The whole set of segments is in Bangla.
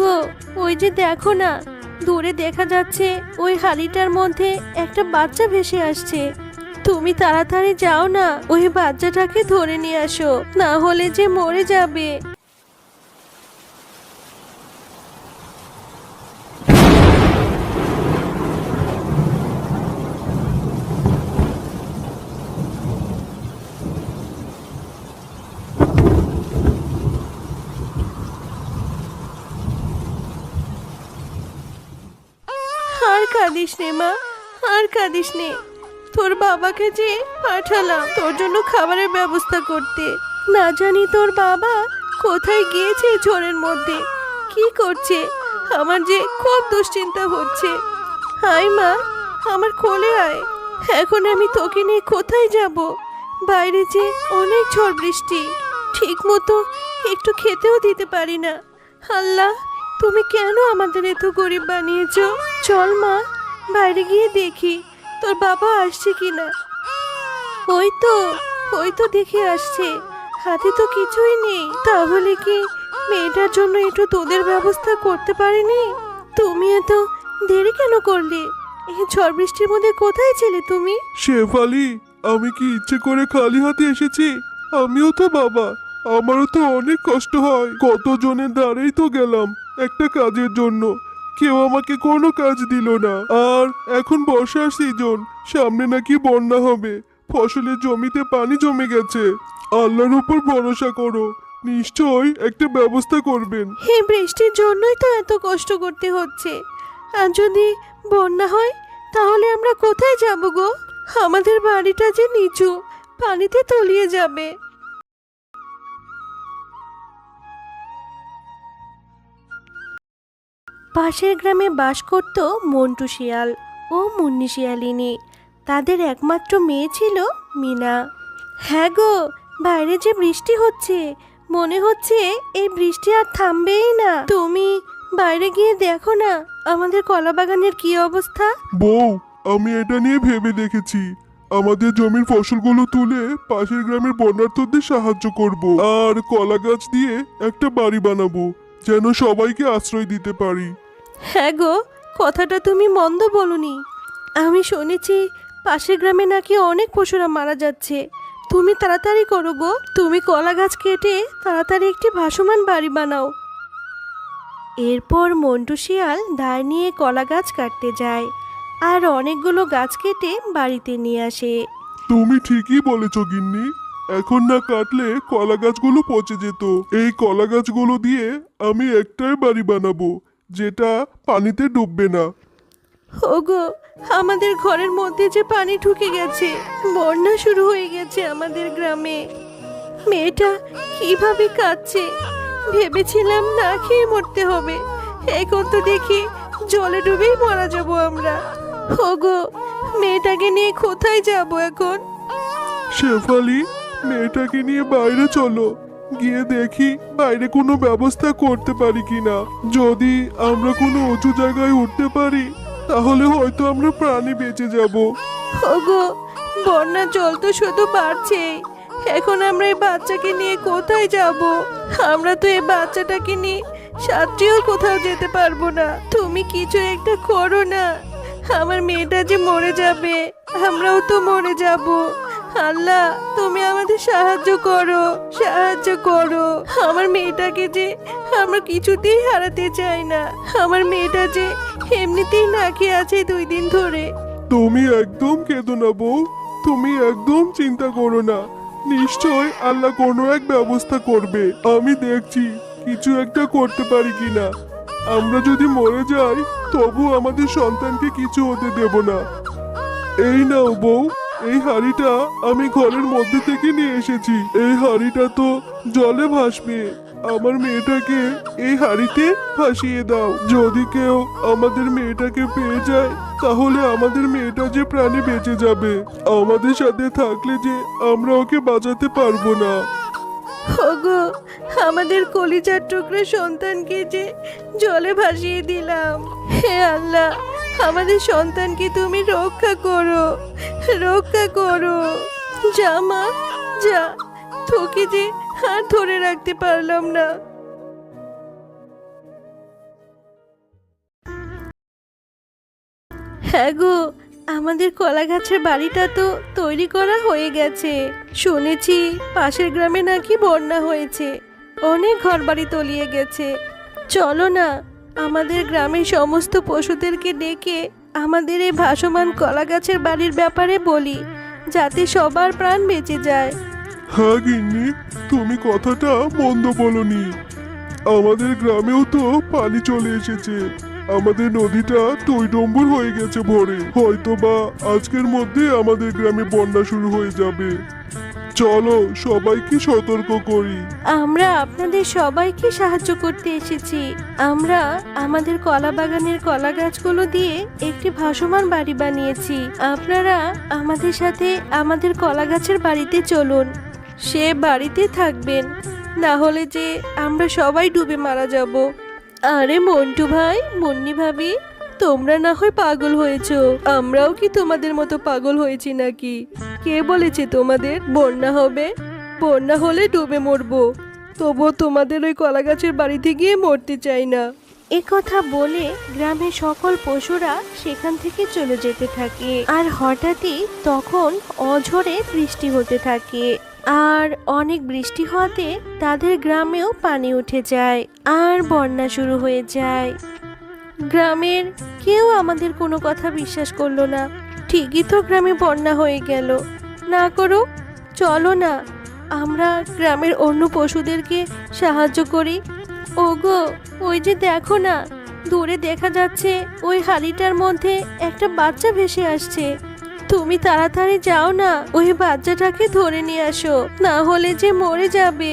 ওগো, ওই যে দেখো না, দূরে দেখা যাচ্ছে ওই হাড়িটার মধ্যে একটা বাচ্চা ভেসে আসছে। তুমি তাড়াতাড়ি যাও না, ওই বাচ্চাটাকে ধরে নিয়ে আসো, না হলে যে মরে যাবে। আর কাঁদিস নে মা, আর কাঁদিস নে। তোর বাবাকে যে পাঠালাম তোর জন্য খাবারের ব্যবস্থা করতে, না জানি তোর বাবা কোথায় গিয়েছে ঝড়ের মধ্যে, কি করছে। আমার যে খুব দুশ্চিন্তা হচ্ছে। আয় মা, আমার কোলে আয়। এখন আমি তোকে নিয়ে কোথায় যাব? বাইরে যে অনেক ঝড় বৃষ্টি, ঠিক মতো একটু খেতেও দিতে পারি না। আল্লাহ, তুমি কেন আমাদের এত গরিব বানিয়েছো? চল মা, বাইরে গিয়ে দেখি তোর বাবা আসছে কিনা। ওই তো দেখে আসছে, হাতে তো কিছুই নেই। তাহলে কি মেয়েটার জন্য একটু তোদের ব্যবস্থা করতে পারিনি? তুমি এত দেরি কেন করলে? এই ঝড় বৃষ্টির মধ্যে কোথায় ছিলে তুমি? শেফালি, আমি কি ইচ্ছে করে খালি হাতে এসেছি? আমিও তো বাবা, আমারও তো অনেক কষ্ট হয়। কতজনের দ্বারেই তো গেলাম একটা কাজের জন্য, কেউ আমাকে কোনো কাজ দিল না। আর এখন বর্ষার সিজন, সামনে নাকি বন্যা হবে, ফসলের জমিতে পানি জমে গেছে। আল্লাহর উপর ভরসা করো, নিশ্চয়ই একটা ব্যবস্থা করবেন। এই বৃষ্টির জন্যই তো এত কষ্ট করতে হচ্ছে। আর যদি বন্যা হয় তাহলে আমরা কোথায় যাব গো? আমাদের বাড়িটা যে নিচু, পানিতে তলিয়ে যাবে। পাশের গ্রামে বাস করত মন্টু শিয়াল ও মুন্নি শিয়ালিনী। তাদের একমাত্র মেয়ে ছিল মিনা। হ্যাঁ গো, বাইরে যে বৃষ্টি হচ্ছে, মনে হচ্ছে এই বৃষ্টি আর থামবেই না। তুমি বাইরে গিয়ে দেখো না আমাদের কলা বাগানের কি অবস্থা। বউ, আমি এটা নিয়ে ভেবে দেখেছি। আমাদের জমির ফসলগুলো তুলে পাশের গ্রামের বন্যার্থদের সাহায্য করব, আর কলা গাছ দিয়ে একটা বাড়ি বানাবো, যেন সবাইকে আশ্রয় দিতে পারি। হ্যাঁ গো, কথাটা তুমি মন্দ বলনি। আমি শুনেছি পাশের গ্রামে নাকি অনেক পশুরা মারা যাচ্ছে। তুমি তাড়াতাড়ি করো গো, তুমি কলা গাছ কেটে তাড়াতাড়ি একটি ভাসমান বাড়ি বানাও। এরপর মন্টু শিয়াল দা নিয়ে কলা গাছ কাটতে যায় আর অনেকগুলো গাছ কেটে বাড়িতে নিয়ে আসে। তুমি ঠিকই বলেছ গিন্নি, এখন না কাটলে কলা গাছগুলো পচে যেত। এই কলা গাছগুলো দিয়ে আমি একটাই বাড়ি বানাবো, যেটা পানিতে ডুববে না। ওগো, আমাদের ঘরের মধ্যে যে পানি ঢুকে গেছে, বন্যা শুরু হয়ে গেছে আমাদের গ্রামে। মেয়েটা কিভাবে কাঁদছে, ভেবেছিলাম না খেয়ে মরতে হবে, এখন তো দেখি জলে ডুবেই মারা যাব আমরা। ওগো, মেয়েটাকে নিয়ে কোথায় যাব এখন? শেফালি, মেয়েটাকে নিয়ে বাইরে চলো, গিয়ে দেখি বাইরে কোনো ব্যবস্থা করতে পারি কিনা। যদি আমরা কোনো উঁচু জায়গায় উঠতে পারি তাহলে হয়তো আমরা প্রাণী বেঁচে যাব। ওগো, বন্যার জল তো শুধু বাড়ছে, এখন আমরা এই বাচ্চাকে নিয়ে কোথায় যাব? আমরা তো এই বাচ্চাটাকে নিয়ে সাঁতরেও কোথাও যেতে পারবো না। তুমি কিছু একটা করো না, আমার মেয়েটা যে মরে যাবে, আমরাও তো মরে যাব। আল্লাহ, তুমি আমাদের সাহায্য করো, সাহায্য করো। আমার মেয়েটাকে যে আমরা কিছুতেই হারাতে চাই না। আমার মেয়েটা যে এমনিতেই না খেয়ে আছে 2 দিন ধরে। তুমি একদম কেঁদো না বউ, তুমি একদম চিন্তা করো না, নিশ্চয় আল্লাহ কোনো এক ব্যবস্থা করবে। আমি দেখছি কিছু একটা করতে পারি কিনা। আমরা যদি মরে যাই তবু আমাদের সন্তানকে কিছু হতে দেব না। এই নাও বউ, এই হাঁড়িটা আমি ঘরের মধ্যে থেকে নিয়ে এসেছি। এই হাঁড়িটা তো জলে ভাসবে, আমার মেয়েটাকে এই হাঁড়িতে ভাসিয়ে দাও। যদি কেউ আমাদের মেয়েটাকে পেয়ে যায় তাহলে আমাদের মেয়েটা যে প্রাণে বেঁচে যাবে। আমাদের সাথে থাকলে যে আমরা ওকে বাঁচাতে পারবো না। ওগো, আমাদের কলিজার টুকরো সন্তানকে যে জলে ভাসিয়ে দিলাম। হে আল্লাহ, আমাদের সন্তানকে তুমি রক্ষা করো, রক্ষা করো। যা মা, যা, তোকে যে আর ধরে রাখতে পারলাম না। হ্যাঁ গো, আমাদের কলা গাছের বাড়িটা তো তৈরি করা হয়ে গেছে। শুনেছি পাশের গ্রামে নাকি বন্যা হয়েছে, অনেক ঘরবাড়ি তলিয়ে গেছে। চলো না, আমাদের গ্রামের সমস্ত পশুদেরকে ডেকে আমাদের এই ভাসমান কলা গাছের বাড়ির ব্যাপারে বলি, যাতে সবার প্রাণ বেঁচে যায়। হ্যাঁ গিন্নি, তুমি কথাটা মন্দ বলনি। আমাদের গ্রামেও তো পানি চলে এসেছে। আমাদের নদীটা টইটম্বুর হয়ে গেছে ভরে। হয়তোবা আজকের মধ্যে আমাদের গ্রামে বন্যা শুরু হয়ে যাবে। চলো সবাইকে সতর্ক করি। আমরা আপনাদের সবাইকে সাহায্য করতে এসেছি। আমরা আমাদের কলা বাগানের কলা গাছগুলো দিয়ে একটি ভাসমান বাড়ি বানিয়েছি। আপনারা আমাদের সাথে আমাদের কলা গাছের বাড়িতে চলুন, সে বাড়িতে থাকবেন, না হলে যে আমরা সবাই ডুবে মারা যাব। আরে মন্টু ভাই, মুন্নি ভাবি, তোমরা না হয় পাগল হয়েছো, আমরাও কি তোমাদের মতো পাগল হয়েছি নাকি? কে বলেছে তোমাদের বন্যা হবে? বন্যা হলে ডুবে মরবো, তবুও তোমাদের ওই কলা গাছের বাড়িতে গিয়ে মরতে চাই না। এ কথা বলে গ্রামের সকল পশুরা সেখান থেকে চলে যেতে থাকে। আর হঠাৎই তখন অঝোরে বৃষ্টি হতে থাকে। আর অনেক বৃষ্টি হওয়াতে তাদের গ্রামেও পানি উঠে যায় আর বন্যা শুরু হয়ে যায়। গ্রামের কেউ আমাদের কোনো কথা বিশ্বাস করলো না। ঠিকই তো গ্রামে বন্যা হয়ে গেল। না করো, চলো না আমরা গ্রামের অন্য পশুদেরকে সাহায্য করি। ওগো, ওই যে দেখো না, দূরে দেখা যাচ্ছে ওই হাড়িটার মধ্যে একটা বাচ্চা ভেসে আসছে। তুমি তাড়াতাড়ি যাও না, ওই বাচ্চাটাকে ধরে নিয়ে আসো, না হলে যে মরে যাবে।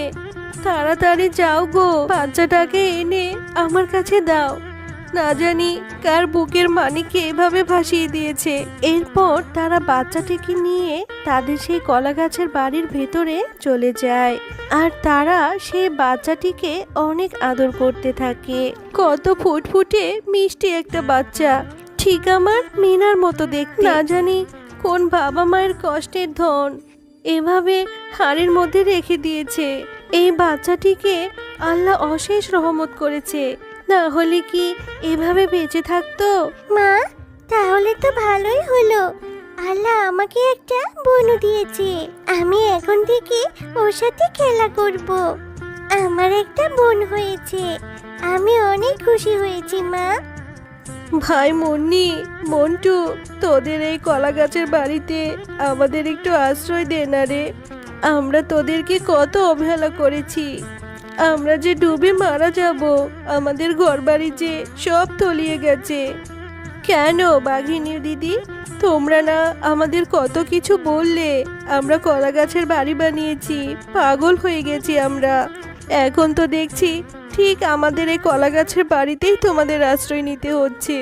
তাড়াতাড়ি যাও গো, বাচ্চাটাকে এনে আমার কাছে দাও। না জানি কার বুকের মানিকে এভাবে ভাসিয়ে দিয়েছে। এরপর তারা বাচ্চাটিকে নিয়ে তাদের সেই কলা গাছের বাড়ির ভেতরে চলে যায়। আর তারা সেই বাচ্চাটিকে অনেক আদর করতে থাকে। কত ফুটফুটে মিষ্টি একটা বাচ্চা, ঠিক আমার মিনার মতো দেখতে। না জানি কোন বাবা মায়ের কষ্টের ধন এভাবে হাড়ির মধ্যে রেখে দিয়েছে। এই বাচ্চাটিকে আল্লাহ অশেষ রহমত করেছে, না হলে কি এভাবে বেঁচে থাকতো? মা, তাহলে তো ভালোই হলো। আল্লাহ আমাকে একটা বনু দিয়েছে। আমি এখন থেকে ওর সাথে খেলা করব। আমার একটা বোন হয়েছে। আমি অনেক খুশি হয়েছি মা। ভাই মুন্নি, মন্টু, তোদের এই কলা গাছের বাড়িতে আমাদের একটু আশ্রয় দে না রে। আমরা তোদেরকে কত অবহেলা করেছি। আমরা যে ডুবে মারা যাব, আমাদের ঘরবাড়ি যে সব তলিয়ে গেছে। কেন বাঘিনীর দিদি, তোমরা না আমাদের কত কিছু বললে? আমরা কলা গাছের বাড়ি বানিয়েছি, পাগল হয়ে গেছি আমরা। এখন তো দেখছি ঠিক আমাদের এই কলা গাছের বাড়িতেই তোমাদের আশ্রয় নিতে হচ্ছে।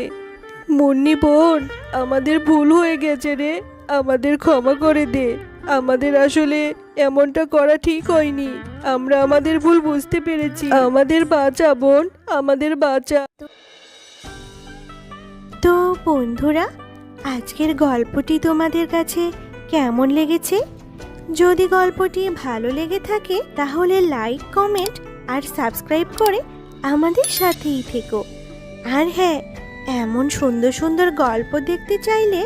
মুন্নি বোন, আমাদের ভুল হয়ে গেছে রে, আমাদের ক্ষমা করে দে। আমাদের আসলে এমনটা করা ঠিক হয়নি। আমরা আমাদের ভুল বুঝতে পেরেছি। আমাদের বাঁচা বোন, আমাদের বাঁচা। তো বন্ধুরা, আজকের গল্পটি তোমাদের কাছে কেমন লেগেছে? যদি গল্পটি ভালো লেগে থাকে তাহলে লাইক, কমেন্ট আর সাবস্ক্রাইব করে আমাদের সাথেই থেকো। আর হ্যাঁ, এমন সুন্দর সুন্দর গল্প দেখতে চাইলে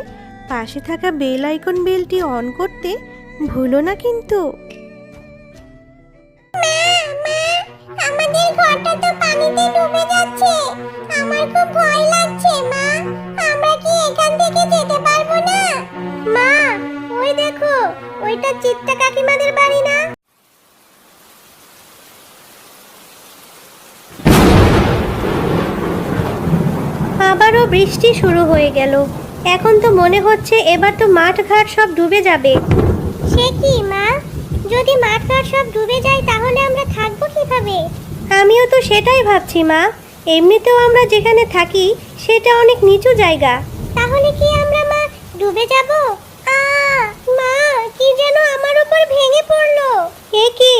পাশে থাকা বেল আইকন বেলটি অন করতে ভুলো না কিন্তু। আমাদের ঘরটা তো পানিতে ডুবে যাচ্ছে। আমার খুব ভয় লাগছে মা। আমরা কি এখান থেকে যেতে পারবো না? মা, ওই দেখো, ওইটা চিত্তা কাকিমাদের বাড়ি না? আবারও বৃষ্টি শুরু হয়ে গেল। এখন তো মনে হচ্ছে এবার তো মাঠ ঘাট সব ডুবে যাবে। সে কি মা, যদি মাঠ ঘাট সব ডুবে যায় তাহলে আমরা থাকবো কিভাবে? আমিও তো সেটাই ভাবছি মা। এমনিতেও আমরা যেখানে থাকি সেটা অনেক নিচু জায়গা। তাহলে কি আমরা মা ডুবে যাব? মা, কি যেন আমার উপর ভেঙে পড়লো। এ কি,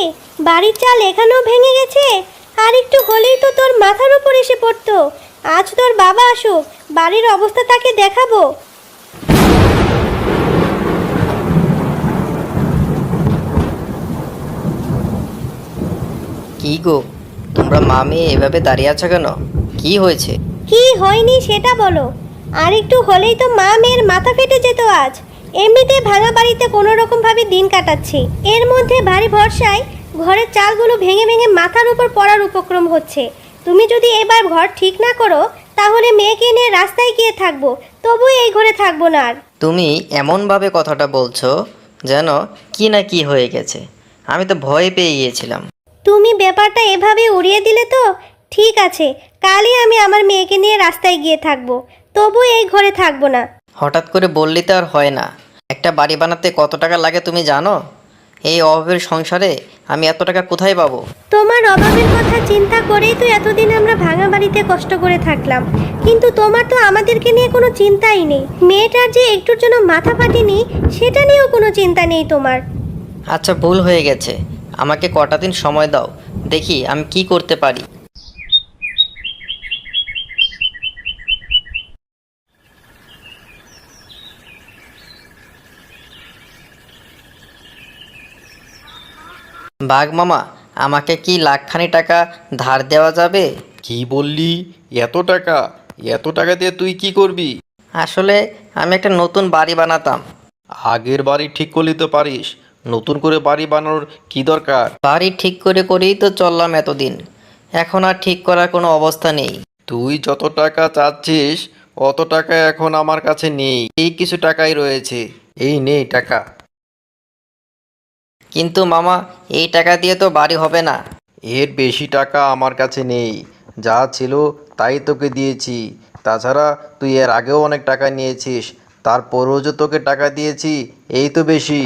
বাড়ির চাল এখানেও ভেঙে গেছে? আর একটু হলেই তো তোর মাথার উপর এসে পড়তো। আজ তোর বাবা আসুক, বাড়ির অবস্থা তাকে দেখাবো। কি গো, তোমরা মা মেয়ে এভাবে দাঁড়িয়ে আছো কেন? কি হয়েছে? কি হয়নি সেটা বলো। আর একটু হলেই তো মা মেয়ের মাথা ফেটে যেত আজ। এমনিতে ভাঙা বাড়িতে কোনো রকম ভাবে দিন কাটাচ্ছি, এর মধ্যে ভারী ভরসায় ঘরের চালগুলো ভেঙে ভেঙে মাথার উপর পড়ার উপক্রম হচ্ছে। তুমি যদি এবার ঘর ঠিক না করো তাহলে মেয়েকে নিয়ে রাস্তায় গিয়ে থাকবো, তবু এই ঘরে থাকবো না আর। তুমি এমনভাবে কথাটা বলছো যেন কি না কি হয়ে গেছে। আমি তো ভয় পেয়ে গিয়েছিলাম। তুমি ব্যাপারটা এভাবে উড়িয়ে দিলে তো। ঠিক আছে, কালই আমি আমার মেয়েকে নিয়ে রাস্তায় গিয়ে থাকবো, তবু এই ঘরে থাকবো না। হঠাৎ করে বললে তো আর হয় না। একটা বাড়ি বানাতে কত টাকা লাগে তুমি জানো? এই অভাবের সংসারে আমি এত টাকা কোথায় পাবো? তোমার অভাবের কথা চিন্তা করেই তো এতদিন আমরা ভাঙা বাড়িতে কষ্ট করে থাকলাম, কিন্তু তোমার তো আমাদেরকে নিয়ে কোনো চিন্তাই নেই। মেয়েটার যে একটুর জন্য মাথা ফাটেনি সেটা নিয়েও কোনো চিন্তা নেই তোমার। আচ্ছা, ভুল হয়ে গেছে। আমাকে কটা দিন সময় দাও, দেখি আমি কি করতে পারি। বাঘ মামা, আমাকে কি লাখখানি টাকা ধার দেওয়া যাবে? কি বললি? এত টাকা? এত টাকা দিয়ে তুই কি করবি? আসলে আমি একটা নতুন বাড়ি বানাতাম। আগের বাড়ি ঠিক করলি তো পারিস, নতুন করে বাড়ি বানানোর কি দরকার? বাড়ি ঠিক করে করেই তো চললাম এতদিন, এখন আর ঠিক করার কোনো অবস্থা নেই। তুই যত টাকা চাচ্ছিস অত টাকা এখন আমার কাছে নেই। এই কিছু টাকাই রয়েছে, এই নে টাকা। কিন্তু মামা, এই টাকা দিয়ে তো বাড়ি হবে না। এর বেশি টাকা আমার কাছে নেই, যা ছিল তাই তোকে দিয়েছি। তাছাড়া তুই এর আগেও অনেক টাকা নিয়েছিস, তারপরেও যে তোকে টাকা দিয়েছি এই তো বেশি।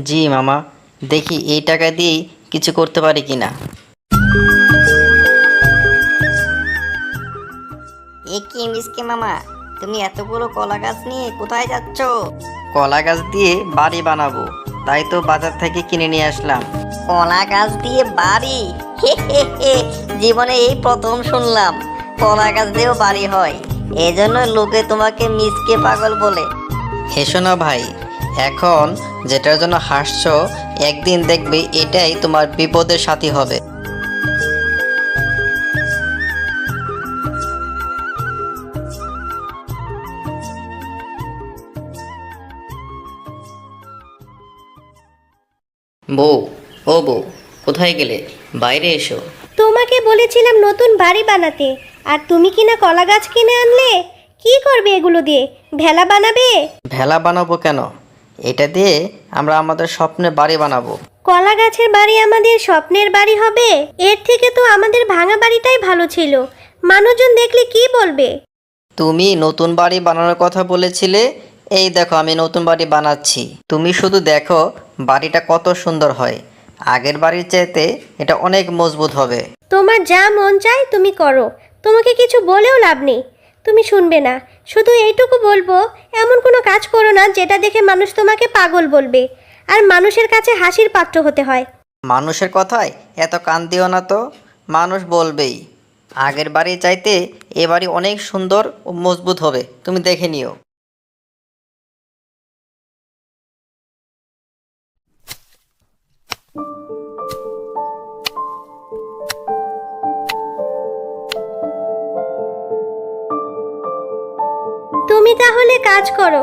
জি মামা, দেখি এই টাকা দিয়েই কিছু করতে পারি কিনা। এ কি মিসকে মামা, তুমি এতগুলো কলা গাছ নিয়ে কোথায় যাচ্ছ? কলা গাছ দিয়ে বাড়ি বানাবো, তাই তো বাজার থেকে কিনে নিয়ে আসলাম। কলা গাছ দিয়ে বাড়ি? হে হে হে, জীবনে এই প্রথম শুনলাম কলা গাছ দিয়েও বাড়ি হয়। এজন্য লোকে তোমাকে মিসকে পাগল বলে। হেসো না ভাই, এখন যেটার জন্য হাসছো একদিন দেখবে এটাই তোমার বিপদের সাথী হবে। বউ, ও বউ, কোথায় গেলে? বাইরে এসো। তোমাকে বলেছিলাম নতুন বাড়ি বানাতে, আর তুমি কিনা কলা গাছ কিনে আনলে। কি করবে এগুলো দিয়ে? ভেলা বানাবে? ভেলা বানাবো কেন? এটা দিয়ে আমরা আমাদের স্বপ্নে বাড়ি বানাবো। কলা গাছের বাড়ি আমাদের স্বপ্নের বাড়ি হবে? এর থেকে তো আমাদের ভাঙা বাড়িটাই ভালো ছিল। মানুষজন দেখলে কি বলবে? তুমি নতুন বাড়ি বানানোর কথা বলেছিলে, এই দেখো আমি নতুন বাড়ি বানাচ্ছি। তুমি শুধু দেখো বাড়িটা কত সুন্দর হয়। আগের বাড়ির চাইতে এটা অনেক মজবুত হবে। তোমার যা মন চায় তুমি করো, তোমাকে কিছু বলেও লাভ নেই। তুমি শুনবে না। শুধু এইটুকু বলবো, এমন কোনো কাজ করো না যেটা দেখে মানুষ তোমাকে পাগল বলবে, আর মানুষের কাছে হাসির পাত্র হতে হয়। মানুষের কথায় এত কান দিও না তো, মানুষ বলবেই। আগের বাড়ি চাইতে এ বাড়ি অনেক সুন্দর ও মজবুত হবে, তুমি দেখে নিও। তুমি তাহলে কাজ করো,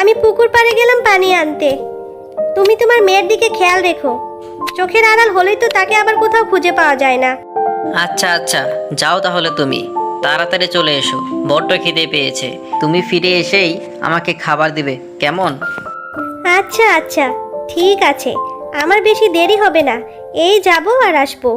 আমি পুকুর পাড়ে গেলাম পানি আনতে। তুমি তোমার মেয়ের দিকে খেয়াল রেখো, চোখের আড়াল হলেই তো তাকে আবার কোথাও খুঁজে পাওয়া যায় না। আচ্ছা আচ্ছা, যাও তাহলে তুমি তাড়াতাড়ি চলে এসো, বড্ড খিদে পেয়েছে। তুমি ফিরে এসেই আমাকে খাবার দিবে, কেমন? আচ্ছা আচ্ছা, ঠিক আছে, আমার বেশি দেরি হবে না, এই যাব আর আসবো।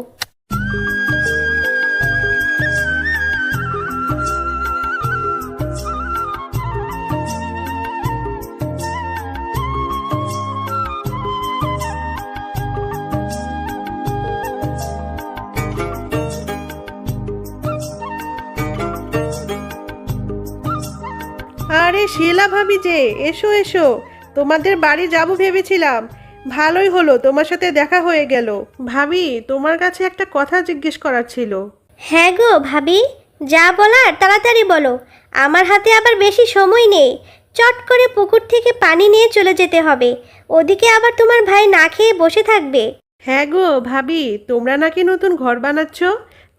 আরে শিলা ভাবি যে, এসো এসো, তোমাদের বাড়ি যাব ভেবেছিলাম। ভালোই হলো তোমার সাথে দেখা হয়ে গেল। ভাবি, তোমার কাছে একটা কথা জিজ্ঞেস করার ছিল। হ্যাঁ গো ভাবি, যা বলার তাড়াতাড়ি বলো, আমার হাতে আবার বেশি সময় নেই। চট করে পুকুর থেকে পানি নিয়ে চলে যেতে হবে, ওদিকে আবার তোমার ভাই না খেয়ে বসে থাকবে। হ্যাঁ গো ভাবি, তোমরা নাকি নতুন ঘর বানাচ্ছ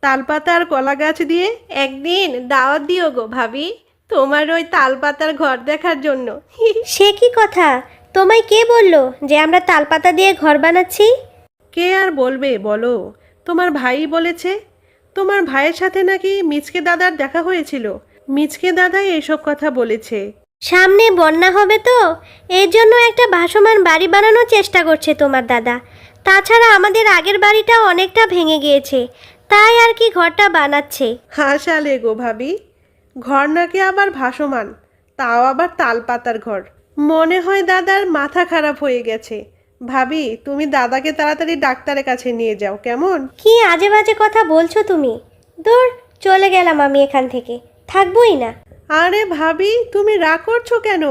তালপাতা আর কলা গাছ দিয়ে, একদিন দাওয়াত দিও গো ভাবি। তোমার ওই তালপাতার ঘর দেখার জন্য। সে কি কথা? তোমায় কে বললো যে আমরা তালপাতা দিয়ে ঘর বানাচ্ছি? কে আর বলবে বলো, তোমার ভাই বলেছে। তোমার ভাইয়ের সাথে নাকি মিচকে দাদার দেখা হয়েছিল, মিচকে দাদাই এইসব কথা বলেছে। সামনে বন্যা হবে তো, এর জন্য একটা ভাসমান বাড়ি বানানোর চেষ্টা করছে তোমার দাদা। তাছাড়া আমাদের আগের বাড়িটা অনেকটা ভেঙে গিয়েছে, তাই আর কি ঘরটা বানাচ্ছে। হাসালে গো ভাবি, ঘর নাকি আবার ভাসমান, তাও আবার তালপাতার ঘর। মনে হয় দাদার মাথা খারাপ হয়ে গেছে। ভাবি, তুমি দাদাকে তাড়াতাড়ি ডাক্তারের কাছে নিয়ে যাও, কেমন? কি আজে বাজে কথা বলছো তুমি? দূর, চলে গেলাম আমি এখান থেকে, থাকবোই না। আরে ভাবি, তুমি রাগ করছো কেন?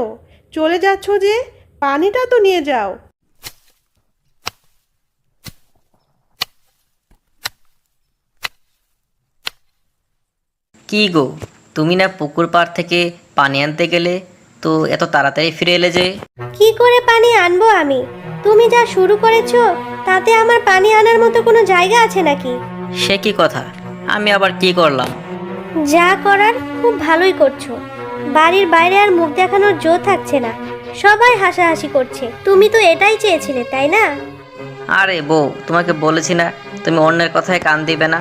চলে যাচ্ছ যে, পানিটা তো নিয়ে যাও। কি গো, তুমি না পুকুর পাড় থেকে পানি আনতে গেলে, তো এত তাড়াতাড়ি ফিরে এলে যে? কি করে পানি আনবো আমি? তুমি যা শুরু করেছো, তাতে আমার পানি আনার মতো কোনো জায়গা আছে নাকি? সে কি কথা? আমি আবার কি করলাম? যা করার খুব ভালোই করছো। বাড়ির বাইরে আর মুখ দেখানোর জো থাকছে না, সবাই হাসাহাসি করছে। তুমি তো এটাই চেয়েছিলে, তাই না? আরে বউ, তোমাকে বলেছি না তুমি অন্যের কথায় কান দিবে না।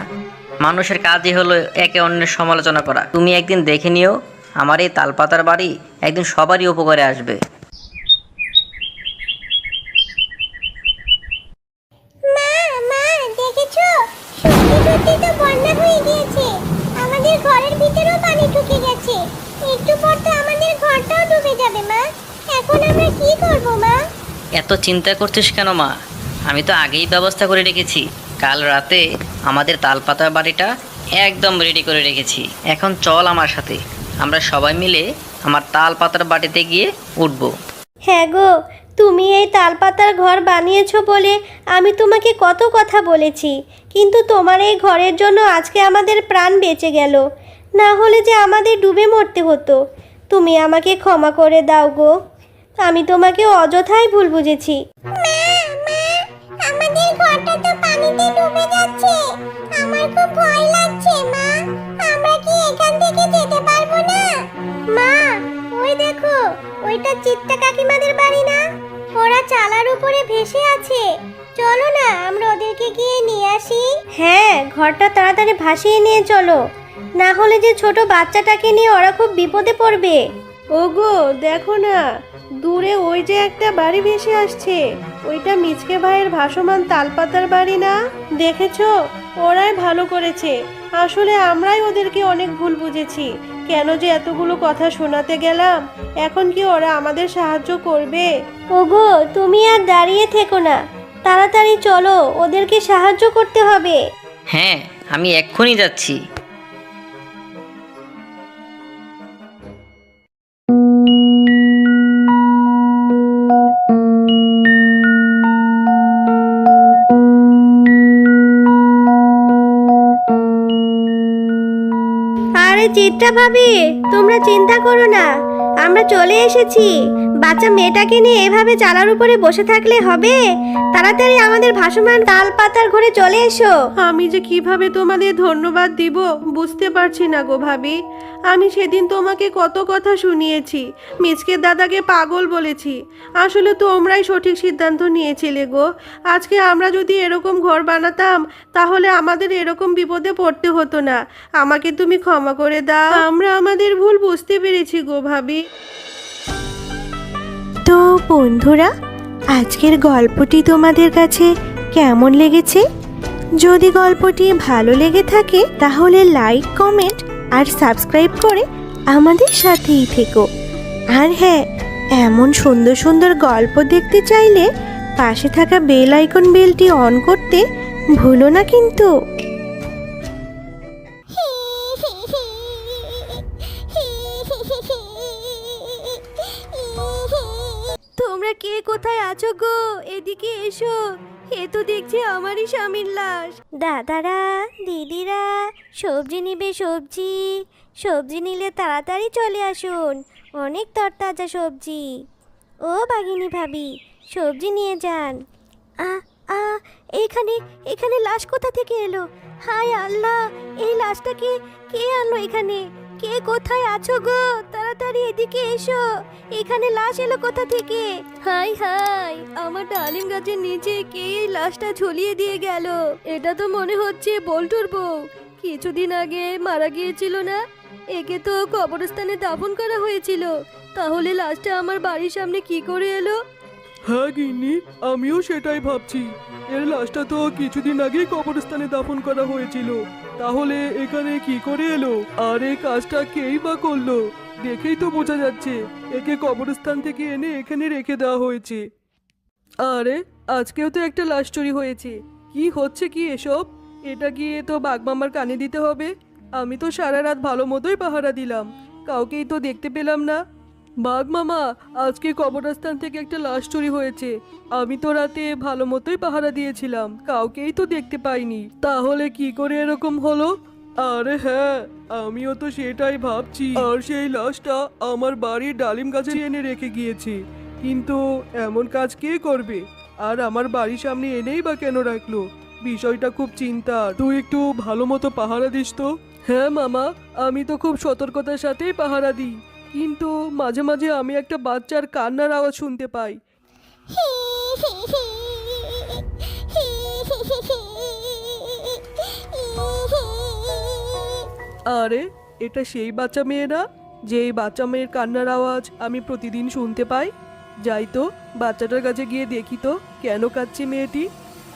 মানুষের কাজই হলো একে অন্যের সমালোচনা করা। তুমি একদিন দেখে নিও, আমার এই তালপাতার বাড়ি একদিন সবারই উপকারে আসবে। মা, মা, দেখেছো? সত্যি সত্যি তো বন্যা হয়ে গিয়েছে। আমাদের ঘরের ভিতরেও পানি ঢুকে গেছে। একটু পর তো আমাদের ঘরটাও ডুবে যাবে মা। এখন আমরা কি করব মা? এত চিন্তা করছিস কেন মা? আমি তো আগেই ব্যবস্থা করে রেখেছি। কাল রাতে আমাদের তালপাতার বাড়িটা একদম রেডি করে রেখেছি। এখন চল আমার সাথে, আমরা সবাই মিলে আমার তালপাতার বাড়িতে গিয়ে উঠবো। হ্যাঁ গো, তুমি এই তালপাতার ঘর বানিয়েছো বলে আমি তোমাকে কত কথা বলেছি, কিন্তু তোমার এই ঘরের জন্য আজকে আমাদের প্রাণ বেঁচে গেল। না হলে যে আমাদের ডুবে মরতে হতো। তুমি আমাকে ক্ষমা করে দাও গো, আমি তোমাকে অযথাই ভুল বুঝেছি। আমাদের ঘরটা তো পানিতে ডুবে যাচ্ছে, আমার খুব ভয় লাগছে মা। আমরা কি এখান থেকে যেতে পারবো না? মা, ওই দেখো, ওইটা চিত্তা কাকিমাদের বাড়ি না? ওরা চালার উপরে ভেসে আছে। চলো না আমরা ওদেরকে গিয়ে নিয়ে আসি। হ্যাঁ, ঘরটা তাড়াতাড়ি ভাসিয়ে নিয়ে চলো, না হলে যে ছোট বাচ্চাটাকে নিয়ে ওরা খুব বিপদে পড়বে। ওগো, দেখো না, দূরে ওই যে একটা বাড়ি ভেসে আসছে। ওইটা মিচকে ভাইয়ের ভাসমান তালপাতার বাড়ি না? দেখেছো? ওরাই ভালো করেছে। আসলে আমরাই ওদেরকে অনেক ভুল বুঝেছি। কেন যে এতগুলো কথা শোনাতে গেলাম। এখন কি ওরা আমাদের সাহায্য করবে? ওগো, তুমি আর দাঁড়িয়ে থেকো না, তাড়াতাড়ি চলো, ওদেরকে সাহায্য করতে হবে। হ্যাঁ, আমি এক্ষুনি যাচ্ছি। আরে চিত্রা ভাবি, তোমরা চিন্তা করো না, আমরা চলে এসেছি। বাচ্চা মেয়েটাকে নিয়ে এভাবে চালার উপরে বসে থাকলে হবে? তাড়াতাড়ি আমাদের ভাসমান তাল পাতার ঘরে চলে এসো। আমি যে কিভাবে তোমাদের ধন্যবাদ দিব বুঝতে পারছি না গো ভাবি। আমি সেদিন তোমাকে কত কথা শুনিয়েছি, মিচকের দাদাকে পাগল বলেছি। আসলে তোমরাই সঠিক সিদ্ধান্ত নিয়েছিলে গো। আজকে আমরা যদি এরকম ঘর বানাতাম, তাহলে আমাদের এরকম বিপদে পড়তে হতো না। আমাকে তুমি ক্ষমা করে দাও, আমরা আমাদের ভুল বুঝতে পেরেছি গো ভাবি। তো বন্ধুরা, আজকের গল্পটি তোমাদের কাছে কেমন লেগেছে? যদি গল্পটি ভালো লেগে থাকে তাহলে লাইক, কমেন্ট আর সাবস্ক্রাইব করে আমাদের সাথেই থেকো। আর হ্যাঁ, এমন সুন্দর সুন্দর গল্প দেখতে চাইলে পাশে থাকা বেল আইকন বেলটি অন করতে ভুলো না কিন্তু। তোমরা কে কোথায় আছো গো? এদিকে এসো, এ তো দেখছি আমারই স্বামীর লাশ। দাদারা, দিদিরা, সবজি নিবে? সবজি সবজি নিলে তাড়াতাড়ি চলে আসুন, অনেক তরতাজা সবজি। ও বাঘিনী ভাবি, সবজি নিয়ে যান। আ আ এখানে এখানে লাশ কোথা থেকে এলো? হায় আল্লাহ, এই লাশটাকে কে আনলো এখানে? কে কোথায় আছো গো? তাড়াতাড়ি এদিকে এসো। এখানে লাশ এলো কোথা থেকে? হাই হাই, আমার ডালিম গাছের নিচে কে এই লাশটা ঝুলিয়ে দিয়ে গেল? এটা তো মনে হচ্ছে বল্টুর বউ। কিছুদিন আগে মারা গিয়েছিল না? একে তো কবরস্থানে দাফন করা হয়েছিল, তাহলে লাশটা আমার বাড়ির সামনে কি করে এলো? হ্যাঁ গিন্নি, আমিও সেটাই ভাবছি। এর লাশটা তো কিছুদিন আগেই কবরস্থানে দাফন করা হয়েছিল, তাহলে এখানে কি করে এলো? আর এই কাজটা কেই বা করলো? দেখেই তো বোঝা যাচ্ছে একে কবরস্থান থেকে এনে এখানে রেখে দেওয়া হয়েছে। আরে আজকেও তো একটা লাশ চুরি হয়েছে। কি হচ্ছে কি এসব? এটা গিয়ে তো বাঘমামার কানে দিতে হবে। আমি তো সারা রাত ভালো মতোই পাহারা দিলাম, কাউকেই তো দেখতে পেলাম না। বাঘমামা, আজকে কবরস্থান থেকে একটা লাশ চুরি হয়েছে। আমি তো রাতে ভালো মতোই পাহারা দিয়েছিলাম, কাউকেই তো দেখতে পাইনি। তাহলে কি করে এরকম হলো? আরে হ্যাঁ, আমিও তো সেটাই ভাবছি। আর সেই লাশটা আমার বাড়ির ডালিম গাছে এনে রেখে গিয়েছে, কিন্তু এমন কাজ কে করবে? আর আমার বাড়ির সামনে এনেই বা কেন রাখলো? বিষয়টা খুব চিন্তার। তুই একটু ভালো মতো পাহারা দিস তো। হ্যাঁ মামা, আমি তো খুব সতর্কতার সাথেই পাহারা দিই, কিন্তু মাঝে মাঝে আমি একটা বাচ্চার কান্নার আওয়াজ শুনতে পাই। আরে এটা সেই বাচ্চা মেয়ে না, যে এই বাচ্চা মেয়ের কান্নার আওয়াজ আমি প্রতিদিন শুনতে পাই? যাই তো বাচ্চাটার কাছে গিয়ে দেখি তো কেন কাঁদছে মেয়েটি।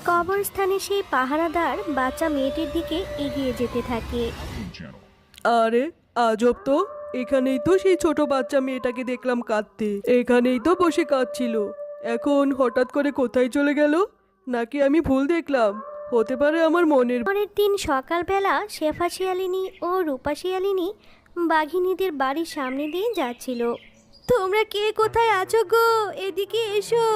কবরস্থানে সেই পাহারাদার বাচ্চা মেয়েটির দিকে এগিয়ে যেতে থাকে। আরে আজব তো, এখানেই তো সেই ছোট বাচ্চা মেয়েটাকে দেখলাম কাঁদতে। এখানেই তো বসে কাঁদছিল, এখন হঠাৎ করে কোথায় চলে গেল? নাকি আমি ভুল দেখলাম? হতে পারে আমার মনের। পরের দিন সকালবেলা শেফা শিয়ালিনী ও রূপা শিয়ালিনী বাঘিনীদের বাড়ির সামনে দিয়ে যাচ্ছিল। তোমরা কে কোথায় আছো গো? এদিকে এসো।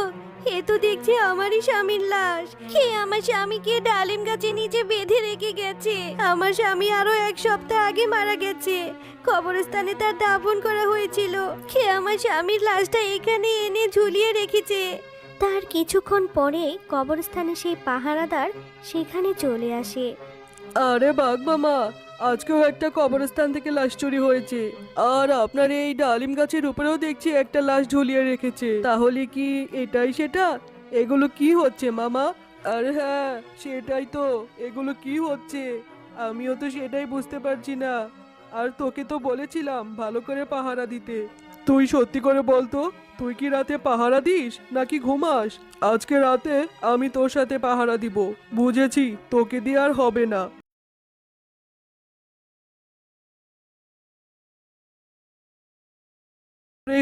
এ তো দেখছি আমারই স্বামীর লাশ। কে আমার স্বামীকে ডালিম গাছে নিচে বেঁধে রেখে গেছে? আমার স্বামী আরো 1 সপ্তাহ আগে মারা গেছে, কবরস্থানে তার দাফন করা হয়েছিল। কে আমার স্বামীর লাশটা এখানে এনে ঝুলিয়ে রেখেছে? তার কিছুক্ষণ পরে কবরস্থানে সেই পাহারাদার সেখানে চলে আসে। আরে বাঘমামা, আজকেও একটা কবরস্থান থেকে লাশ চুরি হয়েছে, আর আপনার এই ডালিম গাছের উপরেও দেখছি একটা লাশ ঝুলিয়ে রেখেছে। তাহলে কি এটাই সেটা? এগুলো কি হচ্ছে মামা? আরে হ্যাঁ সেটাই তো, এগুলো কি হচ্ছে? আমিও তো সেটাই বুঝতে পারছি না। আর তোকে তো বলেছিলাম ভালো করে পাহারা দিতে। তুই সত্যি করে বলতো, তুই কি রাতে পাহারা দিস নাকি ঘুমাস? আজকে রাতে আমি তোর সাথে পাহারা দিব। বুঝেছি, তোকে দিয়ে আর হবে না।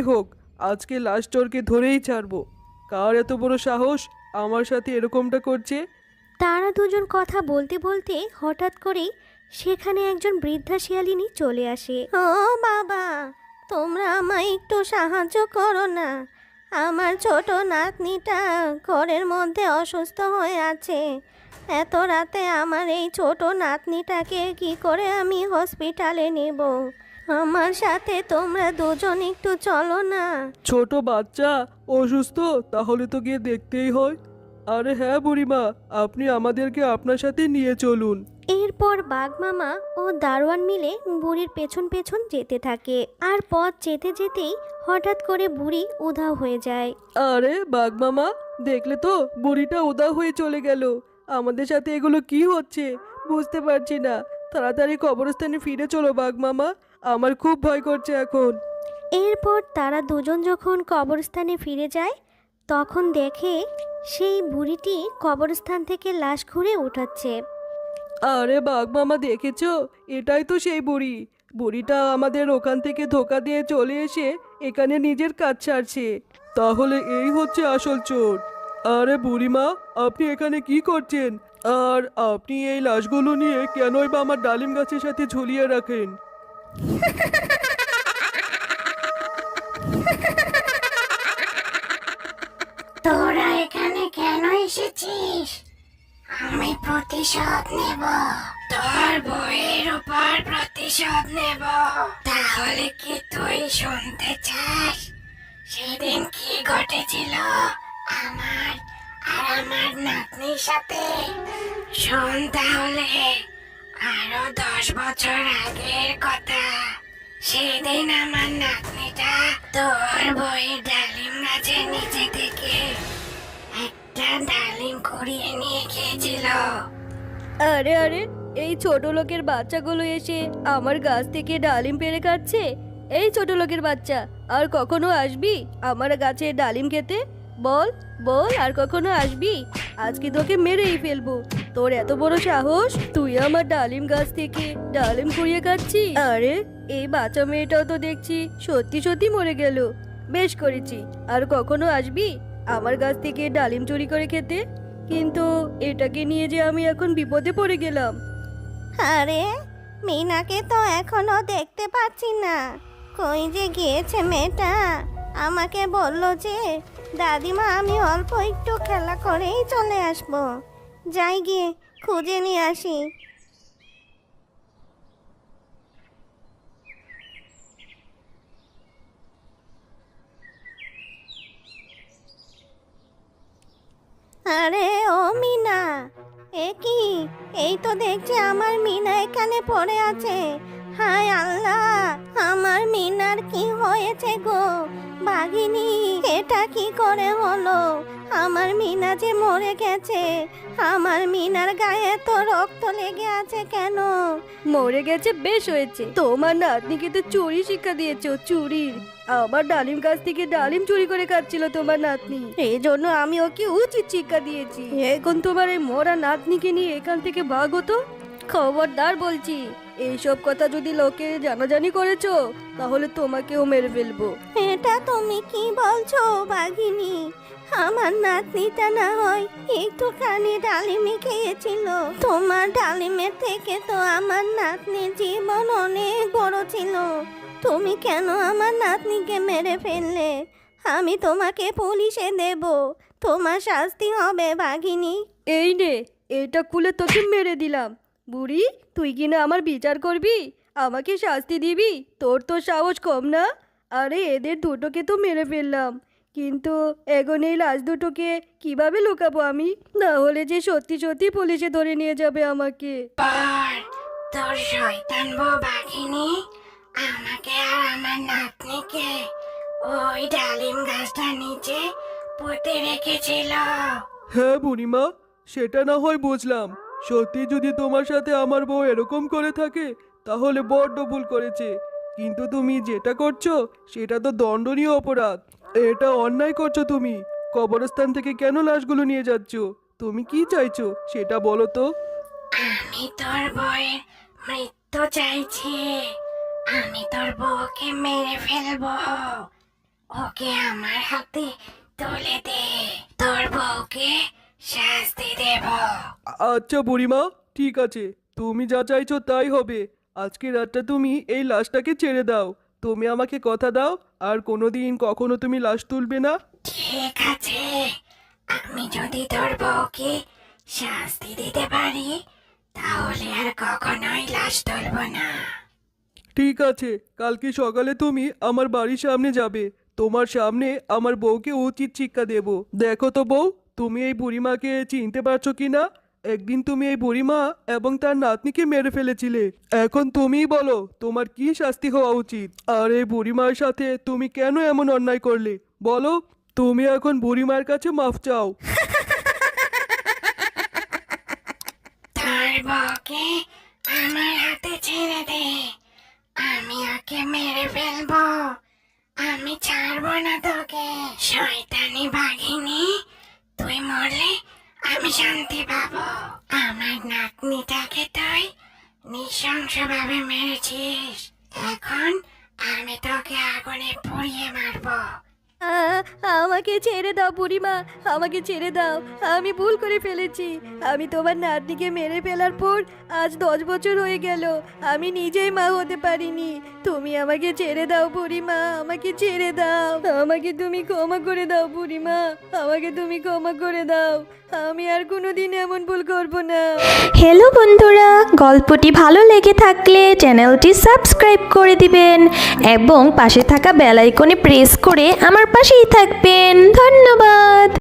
হোক, আজকে লাশ চোরকে ধরেই ছাড়বো। কার এত বড় সাহস আমার সাথে এরকমটা করছে? তারা দুজন কথা বলতে বলতে হঠাৎ করেই সেখানে একজন বৃদ্ধা শিয়ালিনী চলে আসে। ও বাবা, তোমরা আমায় একটু সাহায্য করো না। আমার ছোট নাতনিটা ঘরের মধ্যে অসুস্থ হয়ে আছে। এত রাতে আমার এই ছোট নাতনিটাকে কি করে আমি হসপিটালে নেব? আমার সাথে তোমরা দুজন একটু চলো না। ছোট বাচ্চা অসুস্থ, তাহলে তো গিয়ে দেখতেই হয়। আরে হ্যাঁ বুড়িমা, আপনি আমাদেরকে আপনার সাথে নিয়ে চলুন। এরপর বাঘমামা ও দারোয়ান মিলে বুড়ির পেছন পেছন যেতে থাকে। আর পথ যেতে যেতেই হঠাৎ করে বুড়ি উধাও হয়ে যায়। আরে বাঘমামা, দেখলে তো বুড়িটা উদাও হয়ে চলে গেল। আমাদের সাথে এগুলো কি হচ্ছে বুঝতে পারছি না। তাড়াতাড়ি কবরস্থানে ফিরে চলো বাঘমামা, আমার খুব ভয় করছে এখন। এরপর তারা দুজন যখন কবরস্থানে ফিরে যায়, তখন দেখে সেই বুড়িটি কবরস্থান থেকে লাশ ঘুরে উঠাচ্ছে। আরে বাঘমামা দেখেছো, এটাই তো সেই বুড়ি। বুড়িটা আমাদের ওখান থেকে ধোকা দিয়ে চলে এসে এখানে নিজের কাজ ছাড়ছে। তাহলে এই হচ্ছে আসল চোর। আরে বুড়িমা, আপনি এখানে কি করছেন? আর আপনি এই লাশগুলো নিয়ে কেনই বা আমার ডালিম গাছের সাথে ঝুলিয়ে রাখেন? তোরা এখানে কেন এসেছিস? আমি প্রতিশোধ নেব, তোর বইয়ের উপর প্রতিশোধ নেব। তাহলে কি তুই শুনতে চাস সেদিন কি ঘটেছিল আমার আর আমার নাতনির সাথে? শোন তাহলে, আরো 10 বছর আগের কথা। সেদিন আমার নাতনিটা তোর বইয়ের ডালিম গাছের নিচে থেকে একটা ডালিম কুড়িয়ে নিয়ে খেয়েছিল। আরে আরে, এই ছোট লোকের বাচ্চাগুলো এসে আমার গাছ থেকে ডালিম পেড়ে খাচ্ছে। এই ছোট লোকের বাচ্চা, আর কখনো আসবি আমার গাছে ডালিম খেতে? বল বল, আর কখনো আসবি? আজকে তোকে মেরেই ফেলবো। তোর এত বড় সাহস, তুই আমার ডালিম গাছ থেকে ডালিম কুড়িয়ে খাচ্ছিস? আরে, এই বাচ্চা মেয়েটাও তো দেখছি সত্যি সত্যি মরে গেল। বেশ করেছি। আর কখনো আসবি আমার গাছ থেকে ডালিম চুরি করে খেতে? কিন্তু এটাকে নিয়ে যে আমি এখন বিপদে পড়ে গেলাম। আরে মিনাকে তো এখনো দেখতে পাচ্ছি না, কই যে গিয়েছে মেয়েটা? আমাকে বললো যে দাদিমা আমি অল্প একটু খেলা করেই চলে আসবো। যাই গিয়ে খুঁজে নিয়ে আসি। আরে ও মিনা, এ কি? এই তো দেখছি আমার মিনা এখানে পড়ে আছে। হায় আল্লাহ, আমার মিনার কি হয়েছে গো? বাঘিনী, এটা কি করে হলো? আমার মিনা যে মরে গেছে। আমার মিনার গায়ে তো রক্ত লেগে আছে কেন? মরে গেছে, বেশ হয়েছে। তোমার নাতনিকে তো চুরি শিক্ষা দিয়েছো, চুরির। আমার ডালিম গাছ থেকে ডালিম চুরি করে খাচ্ছিল তোমার নাতনি, এই জন্য আমি ওকে উচিত শিক্ষা দিয়েছি। এখন তোমার এই মরা নাতনিকে নিয়ে এখান থেকে ভাগো তো। খবরদার বলছি, এইসব কথা যদি লোকে জানাজানি করেছো তাহলে তোমাকেও মেরে ফেলবো। এটা তুমি কি বলছো বাঘিনী? আমার নাতনিটা না হয় একটুখানি ডালিমে খেয়েছিল। তোমার ডালিমের থেকে তো আমার নাতনির জীবন অনেক বড় ছিল। তুমি কেন আমার নাতনিকে মেরে ফেললে? আমি তোমাকে পুলিশে দেব, তোমার শাস্তি হবে বাঘিনী। এই নে, এটা খুলে তোকে মেরে দিলাম। বুড়ি, তুই কিনা আমার বিচার করবি, আমাকে শাস্তি দিবি? তোর তো সাহস কম না? আরে এদের দুটোকে তো মেরে ফেললাম, কিন্তু এখন এই লাশ দুটোকে কিভাবে লুকাবো আমি? না হলে যে সত্যি সত্যি পুলিশে ধরে নিয়ে যাবে আমাকে। পর তোর শয়তান বউ বাঘিনী আমাকে আর আমার নাতনিকে ওই ডালিম গাছটার নিচে পুঁতে রেখেছিল। হ্যাঁ বুড়িমা, সেটা না হয় বুঝলাম। সত্যি যদি তোমার সাথে আমার বউ এরকম করে থাকে তাহলে বড্ড ভুল করেছে। কিন্তু তুমি যেটা করছো সেটা তো দণ্ডনীয় অপরাধ। এটা অন্যায় করছো তুমি। কবরস্থান থেকে কেন লাশগুলো নিয়ে যাচ্ছ? তুমি কি চাইছো সেটা বলো তো। আমি তোর বউয়ের মৃত্যু চাইছি। আমি তোর বউকে মেরে ফেলবো। ওকে আমার হাতে তুলে দে, তোর বউকে শাস্তি দেব। আচ্ছা বুড়িমা, ঠিক আছে, তুমি যা চাইছো তাই হবে। আজকে রাতটা তুমি এই লাশটাকে ছেড়ে দাও। তুমি আমাকে কথা দাও আর কোনোদিন কখনো তুমি লাশ তুলবে না। ঠিক আছে, আমি যদি তোর বউকে শাস্তি দিতে পারি তাহলে আর কখনোই লাশ তুলব না। ঠিক আছে, কালকে সকালে তুমি আমার বাড়ির সামনে যাবে। তোমার সামনে আমার বউকে উচিত শিক্ষা দেব। দেখো তো বউ, তুমি এই বুড়িমাকে চিনতে পারছো কি না? একদিন তুমি এই বুড়িমা এবং তার নাতনিকে মেরে ফেলেছিলে। এখন তুমিই বলো তোমার কি শাস্তি হওয়া উচিত। আর এই বুড়িমার সাথে তুমি কেন এমন অন্যায় করলে বলো? তুমি এখন বুড়িমার কাছে মাফ চাও। তোর বউকে আমার হাতে ছেড়ে দে, আমি ওকে মেরে ফেলবো। আমি ছাড়বো না তোকে। শয়তানি বাঘিনী, তুই মরলে আমি শান্তি পাবো। আমার নাতনিটাকে তুই নৃশংসভাবে মেরেছিস, এখন আমি তোকে আগুনে পুড়িয়ে মারবো। আমাকে ছেড়ে দাও বুড়িমা, আমাকে ছেড়ে দাও। আমি ভুল করে ফেলেছি। আমি তোমার নাতনিকে মেরে ফেলার পর আজ 10 বছর হয়ে গেল, আমি নিজেই মা হতে পারিনি। তুমি আমাকে ছেড়ে দাও বুড়িমা, আমাকে ছেড়ে দাও। আমাকে তুমি ক্ষমা করে দাও বুড়িমা, আমাকে তুমি ক্ষমা করে দাও। আমি আর কোনোদিন এমন ভুল করব না। হ্যালো বন্ধুরা, গল্পটি ভালো লেগে থাকলে চ্যানেলটি সাবস্ক্রাইব করে দিবেন এবং পাশে থাকা বেল আইকনে প্রেস করে আমার পাশেই থাকবেন। ধন্যবাদ।